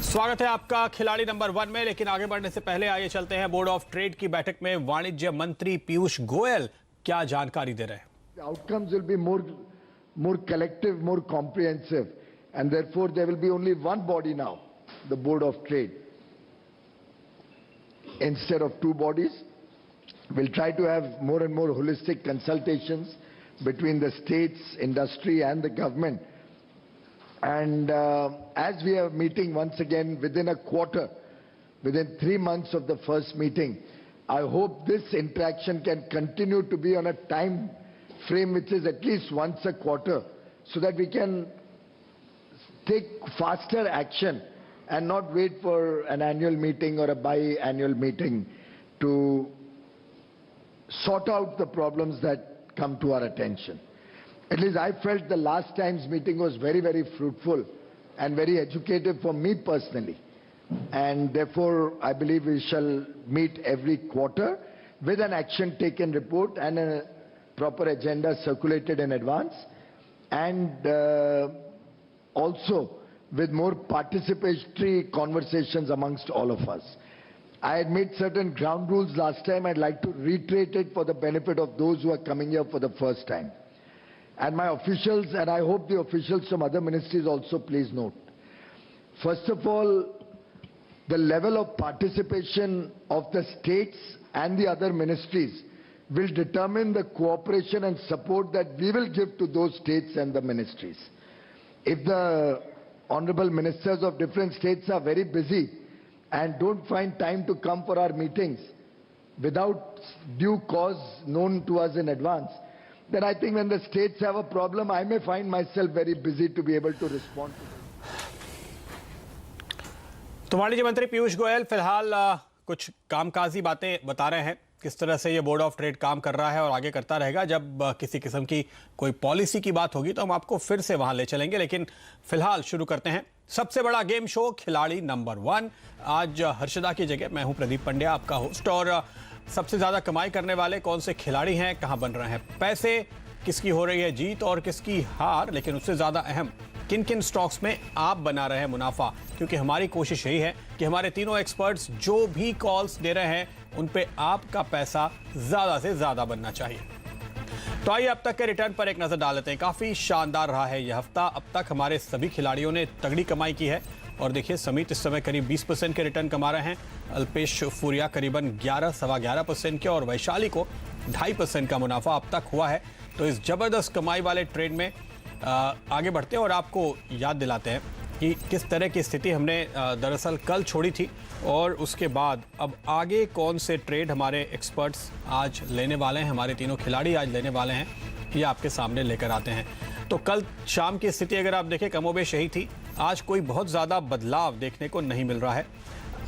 स्वागत है आपका खिलाड़ी नंबर 1 में। लेकिन आगे बढ़ने से पहले आइए चलते हैं बोर्ड ऑफ ट्रेड की बैठक में। वाणिज्य मंत्री पीयूष गोयल क्या जानकारी दे रहे हैं? The outcomes will be more collective, more comprehensive, and therefore there will be only one body now, the Board of Trade, instead of two bodies. We'll try to have more and more holistic consultations between the states, industry, and the government. And as we are meeting once again within a quarter, within 3 months of the first meeting, I hope this interaction can continue to be on a time frame which is at least once a quarter, so that we can take faster action and not wait for an annual meeting or a biannual meeting to sort out the problems that come to our attention. At least I felt the last time's meeting was very, very fruitful and very educative for me personally. And therefore, I believe we shall meet every quarter with an action taken report and a proper agenda circulated in advance, and also with more participatory conversations amongst all of us. I had made certain ground rules last time. I'd like to reiterate it for the benefit of those who are coming here for the first time. And my officials, and I hope the officials from other ministries also please note. First of all, the level of participation of the states and the other ministries will determine the cooperation and support that we will give to those states and the ministries. If the honorable ministers of different states are very busy and don't find time to come for our meetings without due cause known to us in advance, then I think when the states have a problem, I may find myself very busy to be able to respond to them. तो वाणिज्य मंत्री पीयूष गोयल फिलहाल कुछ कामकाजी बातें बता रहे हैं, किस तरह से ये बोर्ड ऑफ ट्रेड काम कर रहा है और आगे करता रहेगा। जब किसी किस्म की कोई पॉलिसी की बात होगी तो हम आपको फिर से वहां ले चलेंगे। लेकिन फिलहाल शुरू करते हैं सबसे बड़ा गेम शो खिलाड़ी नंबर 1। आज हर्षदा की जगह मैं हूं प्रदीप पंड्या, आपका होस्ट। और सबसे ज्यादा कमाई करने वाले कौन से खिलाड़ी हैं, कहां बन रहे हैं पैसे, किसकी हो रही है जीत और किसकी हार, लेकिन उससे ज्यादा अहम किन किन स्टॉक्स में आप बना रहे हैं मुनाफा। क्योंकि हमारी कोशिश यही है कि हमारे तीनों एक्सपर्ट्स जो भी कॉल्स दे रहे हैं उन पे आपका पैसा ज्यादा से ज्यादा बनना चाहिए। तो आइए अब तक के रिटर्न पर एक नजर डाल लेते हैं। काफी शानदार रहा है यह हफ्ता। अब तक हमारे सभी खिलाड़ियों ने तगड़ी कमाई की है। और देखिए, समीत इस समय करीब 20% के रिटर्न कमा रहे हैं, अल्पेश फूरिया करीबन 11-11.25% के, और वैशाली को 2.5% का मुनाफा अब तक हुआ है। तो इस जबरदस्त कमाई वाले ट्रेड में आगे बढ़ते हैं और आपको याद दिलाते हैं कि किस तरह की स्थिति हमने दरअसल कल छोड़ी थी और उसके बाद अब आगे कौन से ट्रेड हमारे एक्सपर्ट्स आज लेने वाले हैं, हमारे तीनों खिलाड़ी आज लेने वाले हैं, ये आपके सामने लेकर आते हैं। तो कल शाम की स्थिति अगर आप देखें कमोबेश यही थी। आज कोई बहुत ज़्यादा बदलाव देखने को नहीं मिल रहा है।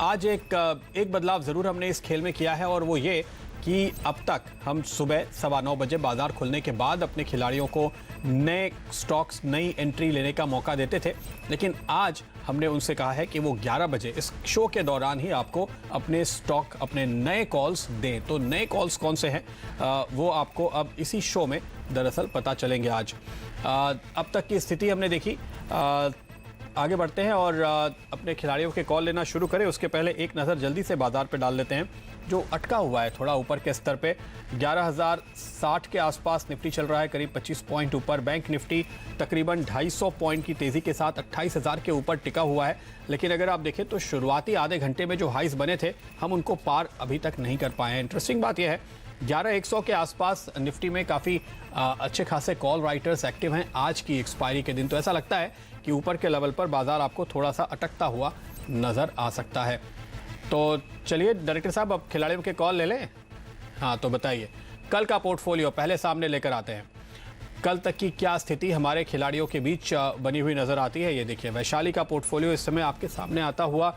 आज एक बदलाव ज़रूर हमने इस खेल में किया है, और वो ये कि अब तक हम सुबह 9:15 बजे बाजार खुलने के बाद अपने खिलाड़ियों को नए स्टॉक्स, नई एंट्री लेने का मौका देते थे। लेकिन आज हमने उनसे कहा है कि वो 11 बजे इस शो के दौरान ही आपको अपने स्टॉक, अपने नए कॉल्स दें। तो नए कॉल्स कौन से हैं वो आपको अब इसी शो में दरअसल पता चलेंगे आज। अब तक की स्थिति हमने देखी। आगे बढ़ते हैं और अपने खिलाड़ियों के कॉल लेना शुरू करें। उसके पहले एक नज़र जल्दी से बाजार पे डाल लेते हैं जो अटका हुआ है थोड़ा ऊपर के स्तर पे। 11,060 के आसपास निफ्टी चल रहा है, करीब 25 पॉइंट ऊपर। बैंक निफ्टी तकरीबन 250 पॉइंट की तेज़ी के साथ 28,000 के ऊपर टिका हुआ है। लेकिन अगर आप देखें तो शुरुआती आधे घंटे में जो हाइज बने थे हम उनको पार अभी तक नहीं कर पाए हैं। इंटरेस्टिंग बात यह है 11,100 के आसपास निफ्टी में काफ़ी अच्छे खासे कॉल राइटर्स एक्टिव हैं आज की एक्सपायरी के दिन। तो ऐसा लगता है कि ऊपर के लेवल पर बाजार आपको थोड़ा सा अटकता हुआ नज़र आ सकता है। तो चलिए डायरेक्टर साहब, अब खिलाड़ियों के कॉल ले लें। हाँ, तो बताइए कल का पोर्टफोलियो पहले सामने लेकर आते हैं। कल तक की क्या स्थिति हमारे खिलाड़ियों के बीच बनी हुई नज़र आती है। ये देखिए, वैशाली का पोर्टफोलियो इस समय आपके सामने आता हुआ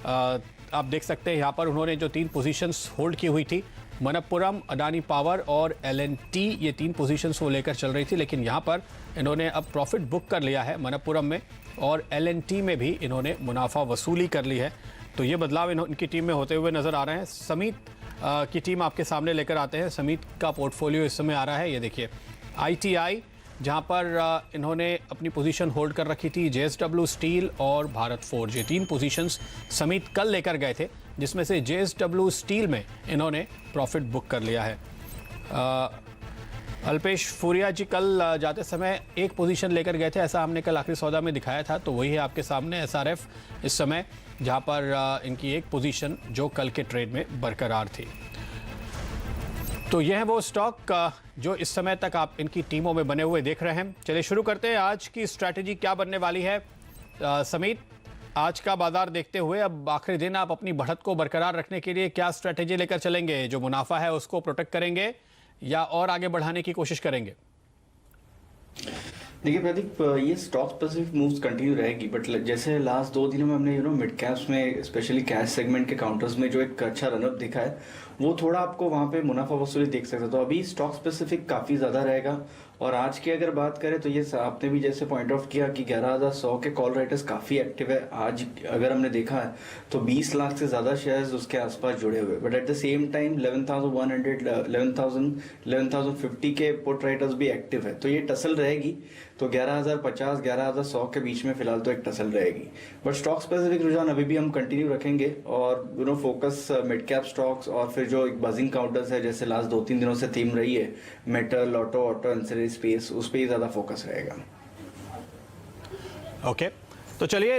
आप देख सकते हैं। यहाँ पर उन्होंने जो 3 पोजीशंस होल्ड की हुई थी, मनप्पुरम, अडानी पावर और LNT, ये 3 पोजीशंस वो लेकर चल रही थी। लेकिन यहाँ पर इन्होंने अब प्रॉफिट बुक कर लिया है मनप्पुरम में, और LNT में भी इन्होंने मुनाफा वसूली कर ली है। तो ये बदलाव इनकी टीम में होते हुए नज़र आ रहे हैं। समीत की टीम आपके सामने लेकर आते हैं। समीत का पोर्टफोलियो इस समय आ रहा है, ये देखिए। ITI जहां पर इन्होंने अपनी पोजीशन होल्ड कर रखी थी। जेएसडब्ल्यू स्टील और भारत फोर्ज, ये 3 पोजीशंस समित कल लेकर गए थे, जिसमें से जेएसडब्ल्यू स्टील में इन्होंने प्रॉफिट बुक कर लिया है। अल्पेश फूरिया जी कल जाते समय एक पोजीशन लेकर गए थे, ऐसा हमने कल आखिरी सौदा में दिखाया था, तो वही है आपके सामने एसआरएफ इस समय, जहां पर इनकी एक पोजीशन जो कल के ट्रेड में बरकरार थी। तो यह है वो स्टॉक जो इस समय तक आप इनकी टीमों में बने हुए देख रहे हैं। चलिए शुरू करते हैं, आज की स्ट्रैटेजी क्या बनने वाली है। समीत, आज का बाजार देखते हुए अब आखिरी दिन आप अपनी बढ़त को बरकरार रखने के लिए क्या स्ट्रैटेजी लेकर चलेंगे? जो मुनाफा है उसको प्रोटेक्ट करेंगे या और आगे बढ़ाने की कोशिश करेंगे? देखिए प्रदीप, ये स्टॉक स्पेसिफिक मूव्स कंटिन्यू रहेगी, बट जैसे लास्ट 2 दिनों में हमने मिड कैप्स में स्पेशली कैश सेगमेंट के काउंटर्स में जो एक अच्छा रनअप दिखा है, वो थोड़ा आपको वहां पे मुनाफा वसूली देख सकते हो। तो अभी स्टॉक स्पेसिफिक काफी ज्यादा रहेगा। और आज की अगर बात करें तो ये आपने भी जैसे पॉइंट आउट किया कि 11,100 के कॉल राइटर्स काफी एक्टिव है। आज अगर हमने देखा है तो 20 लाख से ज्यादा शेयर्स उसके आसपास जुड़े हुए, but at the same time 11,50 के पुट राइटर्स भी एक्टिव है। तो ये टसल रहेगी। तो 11,050 11,100 के बीच में फिलहाल तो एक टसल रहेगी, बट स्टॉक स्पेसिफिक रुझान अभी भी हम कंटिन्यू रखेंगे। और फोकस मिड कैप स्टॉक्स और फिर जो एक बजिंग काउंटर्स है, जैसे लास्ट 2-3 दिनों से थीम रही है, मेटल, ऑटो एंसिलरी स्पेस, उस पर ही ज्यादा फोकस रहेगा। ओके, तो चलिए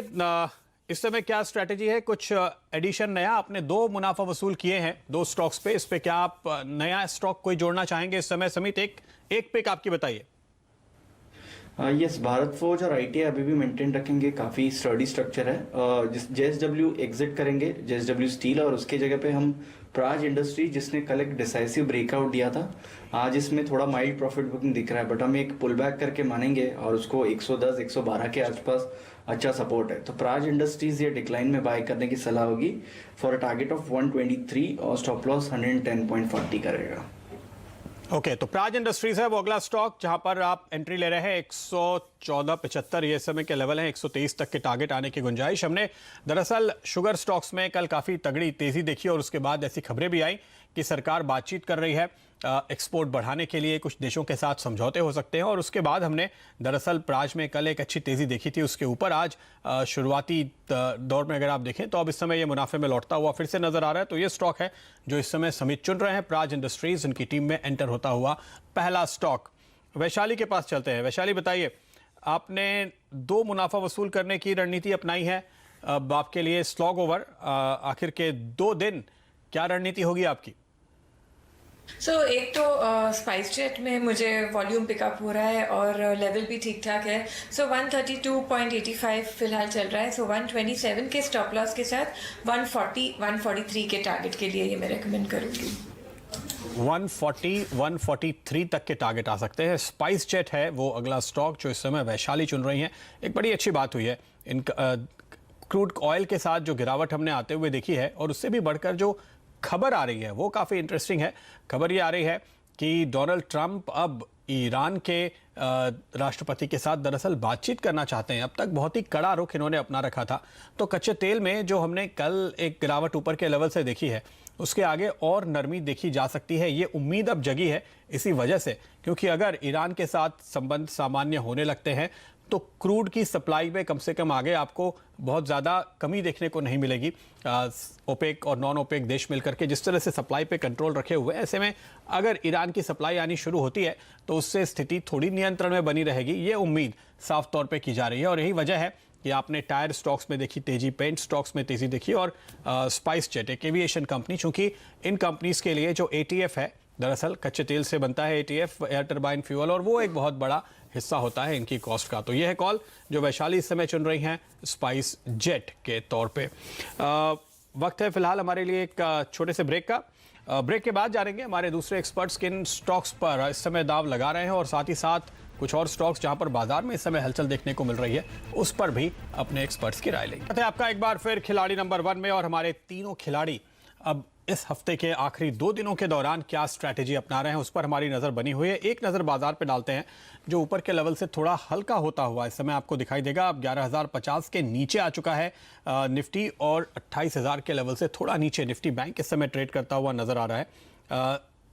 इस समय क्या स्ट्रैटेजी है? कुछ एडिशन नया? आपने 2 मुनाफा वसूल किए हैं 2 स्टॉक्स पे, इस पे क्या आप नया स्टॉक कोई जोड़ना चाहेंगे इस समय? समित, एक पिक आपकी बताइए। यस, भारत फोर्ज और आईटीआई अभी भी मेंटेन रखेंगे, काफी स्टडी स्ट्रक्चर है। जेएसडब्ल्यू एग्जिट करेंगे, जेएसडब्ल्यू स्टील, और उसके जगह पे हम प्राज इंडस्ट्री, जिसने कल एक डिसाइसिव ब्रेकआउट दिया था, आज इसमें थोड़ा माइल्ड प्रॉफिट बुकिंग दिख रहा है, बट हम एक पुल बैक करके मानेंगे और उसको 110 112 के आसपास अच्छा सपोर्ट है। तो प्राज इंडस्ट्रीज ये डिक्लाइन में बाय करने की सलाह होगी फॉर अ टारगेट ऑफ 123 और स्टॉप लॉस 110.40 करेगा। ओके, तो प्राज इंडस्ट्रीज है वो अगला स्टॉक जहां पर आप एंट्री ले रहे हैं। 114.75 ये समय के लेवल है, 123 तक के टारगेट आने की गुंजाइश। हमने दरअसल शुगर स्टॉक्स में कल काफी तगड़ी तेजी देखी और उसके बाद ऐसी खबरें भी आई कि सरकार बातचीत कर रही है एक्सपोर्ट बढ़ाने के लिए, कुछ देशों के साथ समझौते हो सकते हैं। और उसके बाद हमने दरअसल प्राज में कल एक अच्छी तेजी देखी थी। उसके ऊपर आज शुरुआती दौर में अगर आप देखें तो अब इस समय ये मुनाफे में लौटता हुआ फिर से नजर आ रहा है। तो ये स्टॉक है जो इस समय समित चुन रहे हैं, प्राज इंडस्ट्रीज, इनकी टीम में एंटर होता हुआ पहला स्टॉक। वैशाली के पास चलते हैं। वैशाली, बताइए, आपने 2 मुनाफा वसूल करने की रणनीति अपनाई है। अब आपके लिए स्लॉग ओवर, आखिर के 2 दिन क्या रणनीति होगी आपकी? एक तो स्पाइस जेट में मुझे वॉल्यूम पिकअप हो रहा है और लेवल भी ठीक ठाक है। 132.85 फिलहाल चल रहा है। 127 के स्टॉप लॉस के साथ 140 143 के टारगेट के लिए ये मैं रेकमेंड करूंगी। 140 143 तक के टारगेट आ सकते हैं। स्पाइस जेट है वो अगला स्टॉक जो इस समय वैशाली चुन रही है। एक बड़ी अच्छी बात हुई है, इनका क्रूड ऑयल के साथ जो गिरावट हमने आते हुए देखी है, और उससे भी बढ़कर जो खबर आ रही है वो काफ़ी इंटरेस्टिंग है। खबर ये आ रही है कि डोनाल्ड ट्रंप अब ईरान के राष्ट्रपति के साथ दरअसल बातचीत करना चाहते हैं। अब तक बहुत ही कड़ा रुख इन्होंने अपना रखा था। तो कच्चे तेल में जो हमने कल एक गिरावट ऊपर के लेवल से देखी है, उसके आगे और नरमी देखी जा सकती है। ये उम्मीद अब जगी है इसी वजह से, क्योंकि अगर ईरान के साथ संबंध सामान्य होने लगते हैं तो क्रूड की सप्लाई में कम से कम आगे आपको बहुत ज़्यादा कमी देखने को नहीं मिलेगी। ओपेक और नॉन ओपेक देश मिलकर के जिस तरह से सप्लाई पे कंट्रोल रखे हुए हैं, ऐसे में अगर ईरान की सप्लाई आनी शुरू होती है तो उससे स्थिति थोड़ी नियंत्रण में बनी रहेगी। ये उम्मीद साफ तौर पे की जा रही है और यही वजह है कि आपने टायर स्टॉक्स में देखी तेजी, पेंट स्टॉक्स में तेजी देखी, और स्पाइस जेट एक एविएशन कंपनी, चूंकि इन कंपनीज के लिए जो एटीएफ है, दरअसल कच्चे तेल से बनता है एटीएफ, एयर टरबाइन फ्यूल, और वो एक बहुत बड़ा हिस्सा होता है इनकी कॉस्ट का। तो यह है कॉल जो वैशाली इस समय चुन रही हैं स्पाइस जेट के तौर पे। वक्त है फिलहाल हमारे लिए एक छोटे से ब्रेक का। ब्रेक के बाद जानेंगे हमारे दूसरे एक्सपर्ट्स किन स्टॉक्स पर इस समय दाव लगा रहे हैं, और साथ ही साथ कुछ और स्टॉक्स जहां पर बाजार में इस समय हलचल देखने को मिल रही है उस पर भी अपने एक्सपर्ट्स की राय लेंगे। आपका एक बार फिर खिलाड़ी नंबर 1 में, और हमारे तीनों खिलाड़ी अब इस हफ्ते के आखिरी 2 दिनों के दौरान क्या स्ट्रैटेजी अपना रहे हैं उस पर हमारी नजर बनी हुई है। एक नजर बाजार पे डालते हैं जो ऊपर के लेवल से थोड़ा हल्का होता हुआ इस समय आपको दिखाई देगा। अब 11,050 के नीचे आ चुका है निफ्टी, और 28,000 के लेवल से थोड़ा नीचे निफ्टी बैंक इस समय ट्रेड करता हुआ नजर आ रहा है।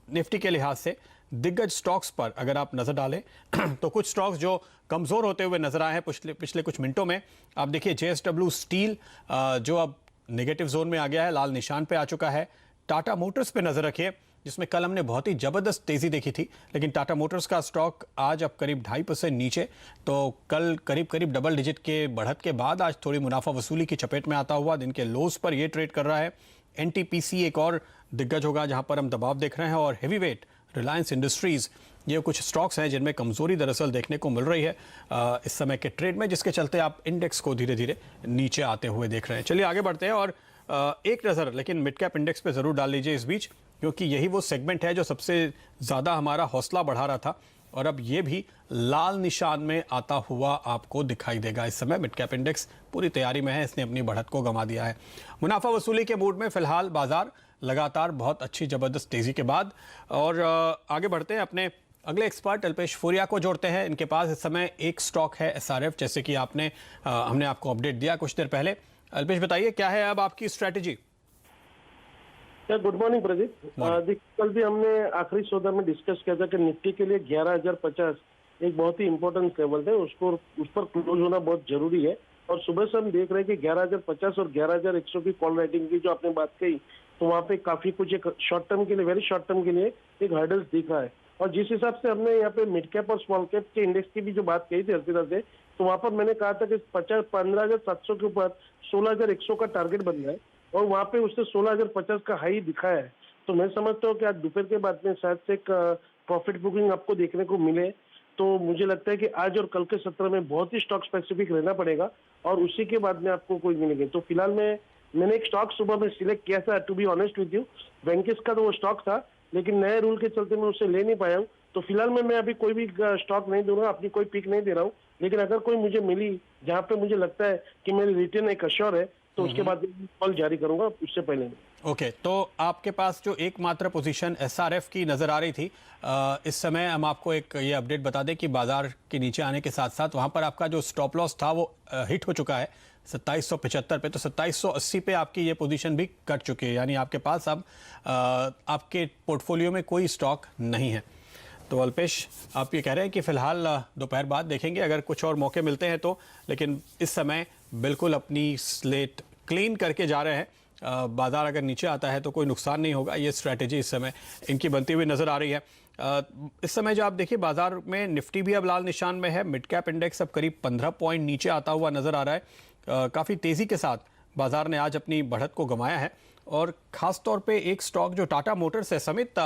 निफ्टी के लिहाज से दिग्गज स्टॉक्स पर अगर आप नजर डालें तो कुछ स्टॉक्स जो कमजोर होते हुए नजर आए हैं पिछले कुछ मिनटों में। आप देखिए JSW स्टील जो अब नेगेटिव जोन में आ गया है, लाल निशान पे आ चुका है। टाटा मोटर्स पे नजर रखिए, जिसमें कल हमने बहुत ही जबरदस्त तेजी देखी थी, लेकिन टाटा मोटर्स का स्टॉक आज अब करीब 2.5% नीचे। तो कल करीब डबल डिजिट के बढ़त के बाद आज थोड़ी मुनाफा वसूली की चपेट में आता हुआ दिन के लोज पर ये ट्रेड कर रहा है। NTPC एक और दिग्गज होगा जहां पर हम दबाव देख रहे हैं, और हेवीवेट रिलायंस इंडस्ट्रीज, ये कुछ स्टॉक्स हैं जिनमें कमजोरी दरअसल देखने को मिल रही है इस समय के ट्रेड में, जिसके चलते आप इंडेक्स को धीरे धीरे नीचे आते हुए देख रहे हैं। चलिए आगे बढ़ते हैं और एक नज़र लेकिन मिड कैप इंडेक्स पे ज़रूर डाल लीजिए इस बीच, क्योंकि यही वो सेगमेंट है जो सबसे ज़्यादा हमारा हौसला बढ़ा रहा था, और अब ये भी लाल निशान में आता हुआ आपको दिखाई देगा। इस समय मिड कैप इंडेक्स पूरी तैयारी में है, इसने अपनी बढ़त को गंवा दिया है। मुनाफा वसूली के मूड में फिलहाल बाजार लगातार बहुत अच्छी जबरदस्त तेजी के बाद। और आगे बढ़ते हैं, अपने अगले एक्सपर्ट अल्पेश फूरिया को जोड़ते हैं। इनके पास इस समय एक स्टॉक है SRF, जैसे कि हमने आपको अपडेट दिया कुछ देर पहले। अल्पेश बताइए, क्या है अब आपकी स्ट्रैटेजी? Good morning Pradeep. कल भी हमने आखिरी सौदा में डिस्कस किया था कि निफ्टी के लिए 11,050 एक बहुत ही इंपॉर्टेंट लेवल है, उस पर क्लोज होना बहुत जरूरी है। और सुबह से हम देख रहे हैं कि 11,050 और 11,100 की कॉल राइटिंग की जो आपने बात कही, तो वहाँ पे काफी कुछ एक शॉर्ट टर्म के लिए, वेरी शॉर्ट टर्म के लिए एक हर्डल्स दिख रहा है। और जिस हिसाब से हमने यहाँ पे मिड कैप और स्मॉल कैप के इंडेक्स की भी जो बात कही थी अर्पिता से, तो वहाँ पर मैंने कहा था कि 15,700 के ऊपर 16,100 का टारगेट बन रहा है, और वहाँ पे उसने 16,050 का हाई दिखाया है। तो मैं समझता हूँ कि आज दोपहर के बाद में शायद से एक प्रॉफिट बुकिंग आपको देखने को मिले। तो मुझे लगता है कि आज और कल के सत्र में बहुत ही स्टॉक स्पेसिफिक रहना पड़ेगा, और उसी के बाद में आपको कोई मिलेंगे। तो फिलहाल मैंने एक स्टॉक सुबह में सिलेक्ट किया था, to be honest with you, वेंकिस का तो वो स्टॉक था, लेकिन नए रूल के चलते मैं उसे ले नहीं पाया हूँ। तो फिलहाल मैं अभी कोई भी स्टॉक नहीं दूंगा, अपनी कोई पिक नहीं दे रहा हूँ। लेकिन अगर कोई मुझे मिली जहाँ पे मुझे लगता है कि मेरी रिटर्न एक अश्योर है, तो उसके बाद कॉल जारी करूंगा, उससे पहले नहीं। ओके, तो आपके पास जो एकमात्र पोजीशन SRF की नजर आ रही थी, इस समय हम आपको एक ये अपडेट बता दें कि बाजार के नीचे आने के साथ साथ वहां पर आपका जो स्टॉप लॉस था वो हिट हो चुका है 2775 पे। तो 2780 पे आपकी ये पोजीशन भी कट चुकी है, यानी आपके पास अब आपके पोर्टफोलियो में कोई स्टॉक नहीं है। तो अल्पेश, आप ये कह रहे हैं कि फिलहाल दोपहर बाद देखेंगे अगर कुछ और मौके मिलते हैं तो, लेकिन इस समय बिल्कुल अपनी स्लेट क्लीन करके जा रहे हैं। बाजार अगर नीचे आता है तो कोई नुकसान नहीं होगा, ये स्ट्रैटेजी इस समय इनकी बनती हुई नजर आ रही है। इस समय जो आप देखिए बाजार में निफ्टी भी अब लाल निशान में है, मिड कैप इंडेक्स अब करीब 15 पॉइंट नीचे आता हुआ नजर आ रहा है। काफ़ी तेज़ी के साथ बाजार ने आज अपनी बढ़त को गंवाया है, और ख़ास तौर पे एक स्टॉक जो टाटा मोटर्स है, समित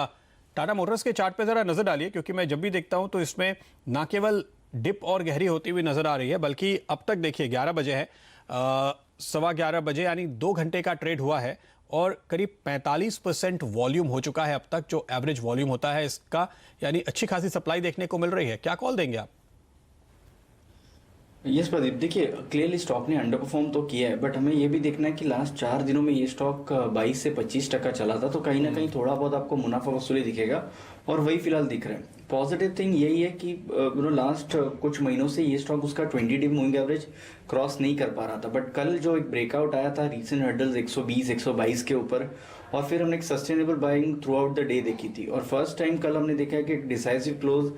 टाटा मोटर्स के चार्ट पे ज़रा नज़र डालिए, क्योंकि मैं जब भी देखता हूँ तो इसमें ना केवल डिप और गहरी होती हुई नज़र आ रही है, बल्कि अब तक देखिए 11 बजे है, 11:15 बजे यानी 2 घंटे का ट्रेड हुआ है, और करीब 45% वॉल्यूम हो चुका है अब तक, जो एवरेज वॉल्यूम होता है इसका, यानी अच्छी खासी सप्लाई देखने को मिल रही है। क्या कॉल देंगे आप? यस प्रदीप, देखिए क्लियरली स्टॉक ने अंडर परफॉर्म तो किया है, बट हमें ये भी देखना है कि लास्ट 4 दिनों में ये स्टॉक 22 से 25% चला था, तो कहीं ना कहीं थोड़ा बहुत आपको मुनाफा वसूली दिखेगा, और वही फिलहाल दिख रहा है। पॉजिटिव थिंग यही है कि लास्ट कुछ महीनों से ये स्टॉक उसका 20 डे मूविंग एवरेज क्रॉस नहीं कर पा रहा था, बट कल जो एक ब्रेकआउट आया था रीसेंट हर्डल्स 120-122 के ऊपर, और फिर हमने एक sustainable buying through out the day देखी थी, और फर्स्ट टाइम कल हमने देखा है कि एक decisive close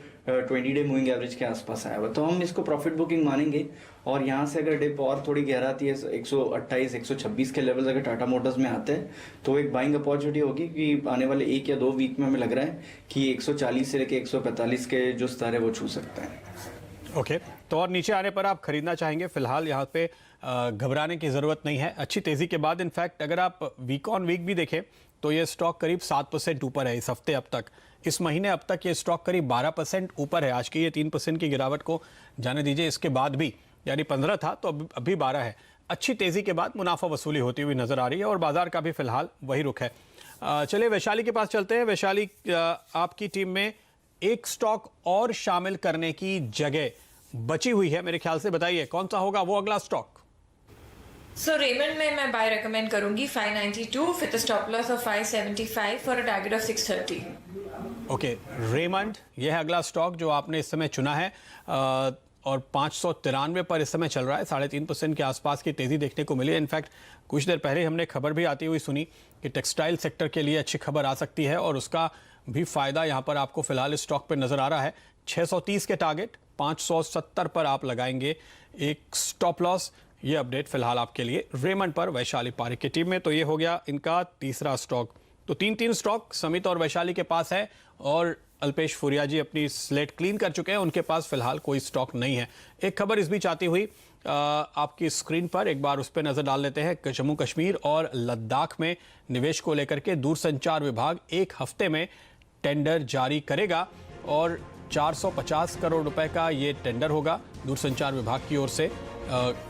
20 day moving average के आसपास आया हुआ, तो हम इसको प्रॉफिट बुकिंग मानेंगे। और यहाँ से अगर डिप और थोड़ी गहराती है 128-126 के लेवल अगर टाटा मोटर्स में आते हैं, तो एक बाइंग अपॉर्चुनिटी होगी कि आने वाले 1 या 2 वीक में हमें लग रहा है कि 140 से लेकर 145 के जो स्तर है वो छू सकते हैं। ओके, तो और नीचे आने पर आप खरीदना चाहेंगे? फिलहाल यहाँ पे घबराने की ज़रूरत नहीं है। अच्छी तेज़ी के बाद इनफैक्ट अगर आप वीक ऑन वीक भी देखें तो ये स्टॉक करीब 7% ऊपर है इस हफ्ते अब तक। इस महीने अब तक ये स्टॉक करीब 12% ऊपर है। आज की ये 3% की गिरावट को जाने दीजिए, इसके बाद भी यानी 15 था तो अभी 12 है। अच्छी तेज़ी के बाद मुनाफा वसूली होती हुई नज़र आ रही है, और बाजार का भी फिलहाल वही रुख है। चलिए वैशाली के पास चलते हैं। वैशाली, आपकी टीम में एक स्टॉक और शामिल करने की जगह बची हुई है मेरे ख्याल से, बताइए कौन सा होगा वो अगला स्टॉक? सो रेमंड में मैं बाय रेकमेंड करूंगी 592 with stop loss of 575 for a target of 630। Okay, Raymond यह है अगला स्टॉक जो आपने इस समय चुना है, और 593 पर इस समय चल रहा है। 3.5% के आसपास की तेज़ी देखने को मिली है। इनफैक्ट कुछ देर पहले हमने खबर भी आती हुई सुनी कि टेक्सटाइल सेक्टर के लिए अच्छी खबर आ सकती है, और उसका भी फायदा यहां पर आपको फिलहाल इस स्टॉक पे नजर आ रहा है। 630 के टारगेट, 570 पर आप लगाएंगे एक स्टॉप लॉस। ये अपडेट फिलहाल आपके लिए रेमंड पर वैशाली पारिक की टीम में। तो ये हो गया इनका तीसरा स्टॉक। तो तीन स्टॉक समित और वैशाली के पास है और अल्पेश फुरिया जी अपनी स्लेट क्लीन कर चुके हैं, उनके पास फिलहाल कोई स्टॉक नहीं है। एक खबर इस बीच आती हुई आपकी स्क्रीन पर, एक बार उस पर नजर डाल लेते हैं। जम्मू कश्मीर और लद्दाख में निवेश को लेकर के दूरसंचार विभाग एक हफ्ते में टेंडर जारी करेगा और 450 करोड़ रुपए का ये टेंडर होगा दूरसंचार विभाग की ओर से।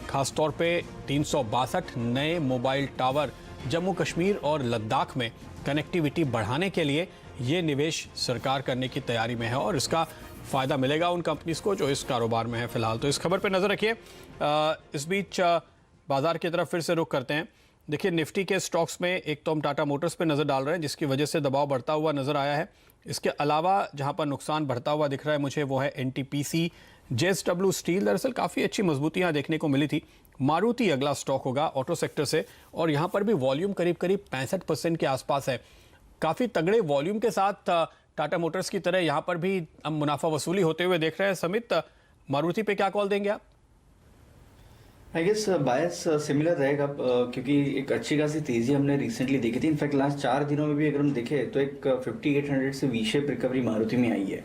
खासतौर पे 362 नए मोबाइल टावर जम्मू कश्मीर और लद्दाख में कनेक्टिविटी बढ़ाने के लिए ये निवेश सरकार करने की तैयारी में है और इसका फायदा मिलेगा उन कंपनीज को जो इस कारोबार में है फिलहाल। तो इस खबर पर नजर रखिए। इस बीच बाजार की तरफ फिर से रुख करते हैं। देखिए निफ्टी के स्टॉक्स में एक तो हम टाटा मोटर्स पे नजर डाल रहे हैं जिसकी वजह से दबाव बढ़ता हुआ नजर आया है। इसके अलावा जहां पर नुकसान बढ़ता हुआ दिख रहा है मुझे वो है एनटीपीसी, जेएसडब्ल्यू स्टील। दरअसल काफ़ी अच्छी मजबूती यहाँ देखने को मिली थी। मारुति अगला स्टॉक होगा ऑटो सेक्टर से और यहाँ पर भी वॉल्यूम करीब 65% के आसपास है। काफ़ी तगड़े वॉल्यूम के साथ टाटा मोटर्स की तरह यहाँ पर भी हम मुनाफा वसूली होते हुए देख रहे हैं। समित, मारुति पे क्या कॉल देंगे आप? आई गेस बायस सिमिलर रहेगा क्योंकि एक अच्छी खासी तेजी हमने रिसेंटली देखी थी। इनफैक्ट लास्ट 4 दिनों में भी अगर हम देखें तो एक 5800 से वी शेप रिकवरी मारुति में आई है।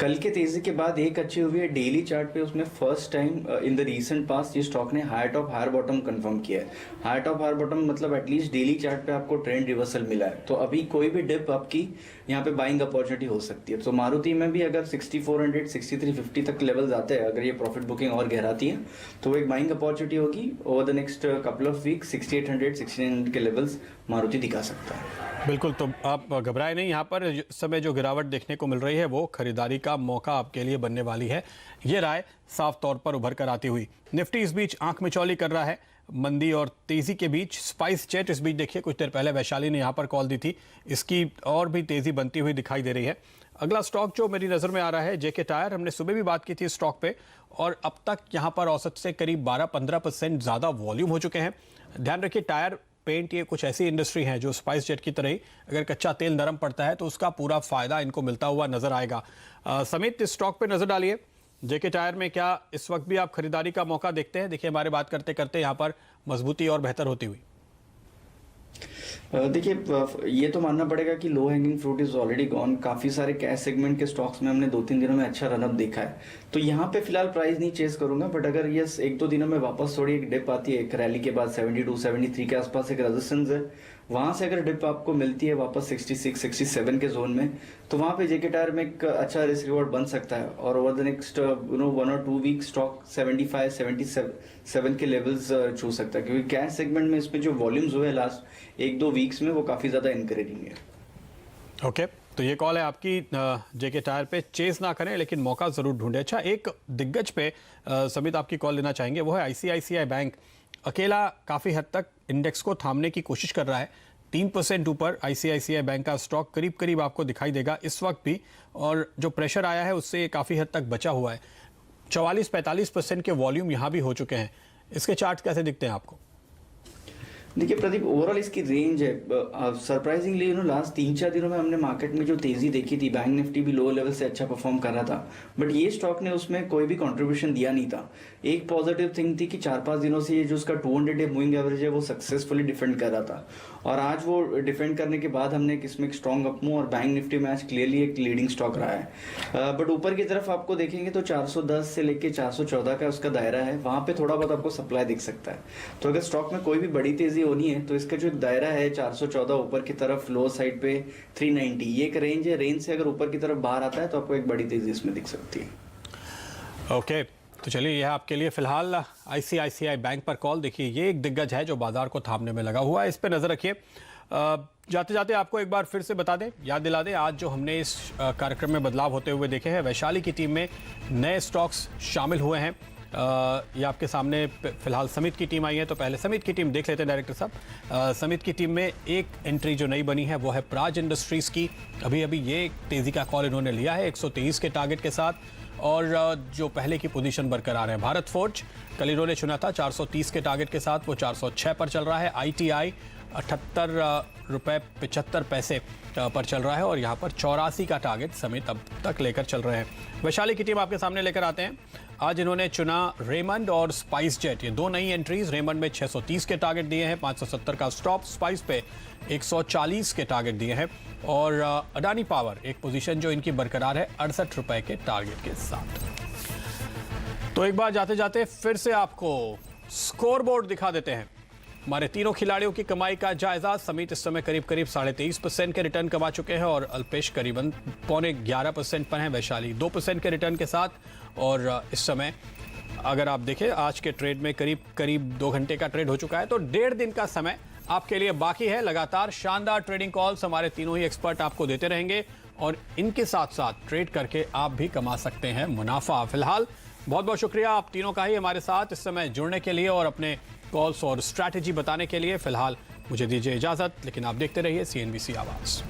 कल के तेजी के बाद एक अच्छी हुई है डेली चार्ट पे, उसमें first time in the recent past ये स्टॉक ने higher top higher bottom confirm किया है। हायर टॉप हायर बॉटम मतलब एटलीस्ट डेली चार्ट पे आपको ट्रेंड रिवर्सल मिला है। तो अभी कोई भी डिप आपकी यहाँ पे बाइंग अपॉर्चुनिटी हो सकती है। तो मारुति में भी अगर 6400 6350 तक लेवल्स आते हैं, अगर ये प्रॉफिट बुकिंग और गहराती है तो वो एक बाइंग अपॉर्चुनिटी होगी। Over the next couple of week 6800 6900 के लेवल्स मारुति दिखा सकता है। बिल्कुल, तो आप घबराए नहीं। यहाँ पर इस समय जो गिरावट देखने को मिल रही है वो खरीदारी का मौका आपके लिए बनने वाली है, ये राय साफ तौर पर उभर कर आती हुई। निफ्टी इस बीच आंख मिचौली कर रहा है मंदी और तेजी के बीच। स्पाइस जेट इस बीच देखिए कुछ देर पहले वैशाली ने यहाँ पर कॉल दी थी, इसकी और भी तेजी बनती हुई दिखाई दे रही है। अगला स्टॉक जो मेरी नज़र में आ रहा है जेके टायर। हमने सुबह भी बात की थी स्टॉक पे और अब तक यहाँ पर औसत से करीब 12-15% ज़्यादा वॉल्यूम हो चुके हैं। ध्यान रखिए टायर पेंट ये कुछ ऐसी इंडस्ट्री है जो स्पाइस जेट की तरह ही अगर कच्चा तेल नरम पड़ता है तो उसका पूरा फायदा इनको मिलता हुआ नजर आएगा। समित, इस स्टॉक पे नजर डालिए। जेके टायर में क्या इस वक्त भी आप खरीदारी का मौका देखते हैं? देखिए हमारे बात करते करते यहाँ पर मजबूती और बेहतर होती हुई। देखिए ये तो मानना पड़ेगा कि low hanging fruit is already gone. काफी सारे कैश सेगमेंट के स्टॉक्स में हमने 2-3 दिनों में अच्छा रनअप देखा है। तो यहाँ पे फिलहाल प्राइस नहीं चेस करूंगा, बट अगर ये 1-2 दिनों में वापस थोड़ी एक डिप आती है, एक रैली के बाद 72-73 के आसपास एक रेजिस्टेंस है, वहां से अगर डिप आपको मिलती है वापस 66-67 के जोन में, तो वहां पे जेके टायर में एक अच्छा रिस्क रिवॉर्ड बन सकता है। और ओवर द नेक्स्ट 1 और 2 वीक स्टॉक 75-77 के लेवल्स छू सकता है, क्योंकि कैश सेगमेंट में इसमें जो वॉल्यूम्स हुए लास्ट 1-2 वीक्स में वो काफी ज्यादा इनकरेजिंग है। ओके, तो ये कॉल है आपकी। जेके टायर पे चेस ना करें लेकिन मौका जरूर ढूंढे। अच्छा, एक दिग्गज पे समित आपकी कॉल लेना चाहेंगे, वो है आईसीआईसीआई बैंक। अकेला काफ़ी हद तक इंडेक्स को थामने की कोशिश कर रहा है। 3% ऊपर आईसीआईसीआई बैंक का स्टॉक करीब करीब आपको दिखाई देगा इस वक्त भी, और जो प्रेशर आया है उससे काफ़ी हद तक बचा हुआ है। 44-45% के वॉल्यूम यहाँ भी हो चुके हैं। इसके चार्ट कैसे दिखते हैं आपको? देखिए प्रदीप, ओवरऑल इसकी रेंज है सरप्राइजिंगली लास्ट 3-4 दिनों में हमने मार्केट में जो तेजी देखी थी, बैंक निफ्टी भी लो लेवल से अच्छा परफॉर्म कर रहा था, बट ये स्टॉक ने उसमें कोई भी कंट्रीब्यूशन दिया नहीं था। एक पॉजिटिव थिंग थी कि 4-5 दिनों से ये जो उसका 200 डे मूविंग एवरेज है वो सक्सेसफुली डिफेंड कर रहा था, और आज वो डिफेंड करने के बाद हमने इसमें एक स्ट्रॉन्ग अप मूव, और बैंक निफ्टी में आज क्लियरली एक लीडिंग स्टॉक रहा है। बट ऊपर की तरफ आपको देखेंगे तो 410 से लेके 414 का उसका दायरा है, वहां पे थोड़ा बहुत आपको सप्लाई दिख सकता है। तो अगर स्टॉक में कोई भी बड़ी तेजी होनी है तो इसका जो दायरा है 414 ऊपर की तरफ, लोअर साइड पे 390, ये एक रेंज है। रेंज से अगर ऊपर की तरफ बाहर आता है तो आपको एक बड़ी तेजी इसमें दिख सकती है। ओके, तो चलिए यह आपके लिए फिलहाल आईसीआईसीआई बैंक पर कॉल। देखिए ये एक दिग्गज है जो बाजार को थामने में लगा हुआ है, इस पर नजर रखिए। जाते जाते आपको एक बार फिर से बता दें, याद दिला दें, आज जो हमने इस कार्यक्रम में बदलाव होते हुए देखे हैं, वैशाली की टीम में नए स्टॉक्स शामिल हुए हैं। ये आपके सामने फिलहाल समित की टीम आई है, तो पहले समित की टीम देख लेते हैं डायरेक्टर साहब। समित की टीम में एक एंट्री जो नई बनी है वो है प्राज इंडस्ट्रीज की। अभी अभी ये तेजी का कॉल इन्होंने लिया है 123 के टारगेट के साथ, और जो पहले की पोजीशन बरकरार है। भारत फोर्ज कल इन्होंने चुना था 430 के टारगेट के साथ, वो 406 पर चल रहा है। ITI ₹78.75 पर चल रहा है और यहाँ पर 84 का टारगेट समेत अब तक लेकर चल रहे हैं। वैशाली की टीम आपके सामने लेकर आते हैं। आज इन्होंने चुना रेमंड और स्पाइस जेट, ये दो नई एंट्रीज। रेमंड में 630 के टारगेट दिए हैं, 570 का स्टॉप। स्पाइस पे 140 के टारगेट दिए हैं और अडानी पावर एक पोजीशन जो इनकी बरकरार है ₹68 के टारगेट के साथ। तो एक बार जाते जाते फिर से आपको स्कोरबोर्ड दिखा देते हैं। हमारे तीनों खिलाड़ियों की कमाई का जायजा। समीत इस समय करीब 23.5% के रिटर्न कमा चुके हैं और अल्पेश करीबन 11.25% पर हैं। वैशाली 2% के रिटर्न के साथ और इस समय अगर आप देखें आज के ट्रेड में करीब 2 घंटे का ट्रेड हो चुका है, तो 1.5 दिन का समय आपके लिए बाकी है। लगातार शानदार ट्रेडिंग कॉल्स हमारे तीनों ही एक्सपर्ट आपको देते रहेंगे और इनके साथ साथ ट्रेड करके आप भी कमा सकते हैं मुनाफा। फिलहाल बहुत बहुत शुक्रिया आप तीनों का ही हमारे साथ इस समय जुड़ने के लिए और अपने कॉल्स और स्ट्रैटेजी बताने के लिए। फिलहाल मुझे दीजिए इजाजत, लेकिन आप देखते रहिए CNBC आवाज।